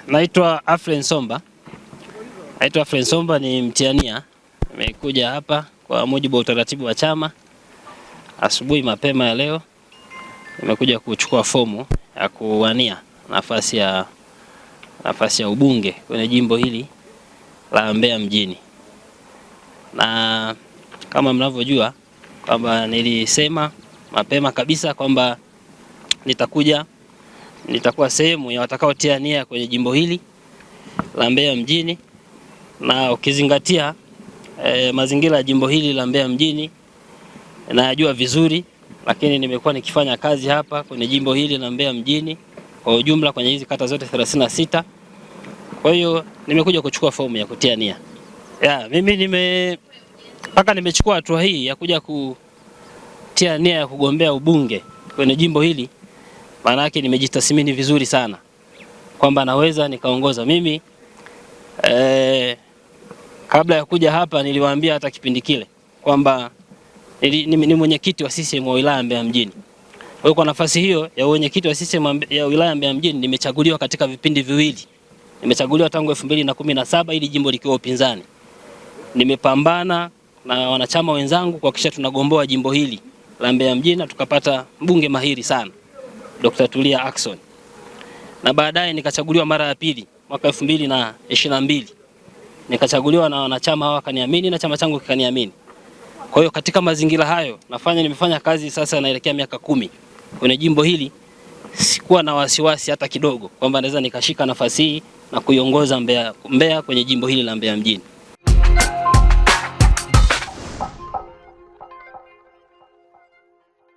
Naitwa Afrey Nsomba. Ni mtiania. Nimekuja hapa kwa mujibu wa utaratibu wa chama. Asubuhi mapema ya leo nimekuja kuchukua fomu ya kuwania nafasi ya ubunge kwenye jimbo hili la Mbeya mjini. Na kama mnavyojua kwamba nilisema mapema kabisa kwamba nitakuwa sehemu ya watakaotia nia kwenye jimbo hili la Mbeya mjini, na ukizingatia mazingira ya jimbo hili la Mbeya mjini najua vizuri, lakini nimekuwa nikifanya kazi hapa kwenye jimbo hili la Mbeya mjini kwa ujumla kwenye hizi kata zote 36. Kwa hiyo nimekuja kuchukua fomu ya kutia nia. Mimi nimechukua hatua hii ya kuja kutia nia ya kugombea ubunge kwenye jimbo hili. Maana yake nimejitathmini vizuri sana kwamba naweza nikaongoza. Mimi kabla ya kuja hapa niliwaambia hata kipindi kile kwamba ni mwenyekiti wa CCM wa wilaya Mbeya mjini. Kwa hiyo kwa nafasi hiyo ya mwenyekiti wa CCM ya wilaya Mbeya mjini nimechaguliwa katika vipindi viwili. Nimechaguliwa tangu 2017 ili jimbo likiwa upinzani. Nimepambana na wanachama wenzangu kuhakikisha tunagomboa jimbo hili la Mbeya mjini na tukapata mbunge mahiri sana, Dr. Tulia Ackson. Na baadaye nikachaguliwa mara ya pili mwaka 2022. Nikachaguliwa na wanachama hawa wakaniamini na chama changu kikaniamini. Kwa hiyo katika mazingira hayo nimefanya kazi sasa naelekea miaka 10 kwenye jimbo hili. Sikuwa na wasiwasi hata kidogo kwamba naweza nikashika nafasi hii na kuiongoza Mbeya kwenye jimbo hili la Mbeya mjini.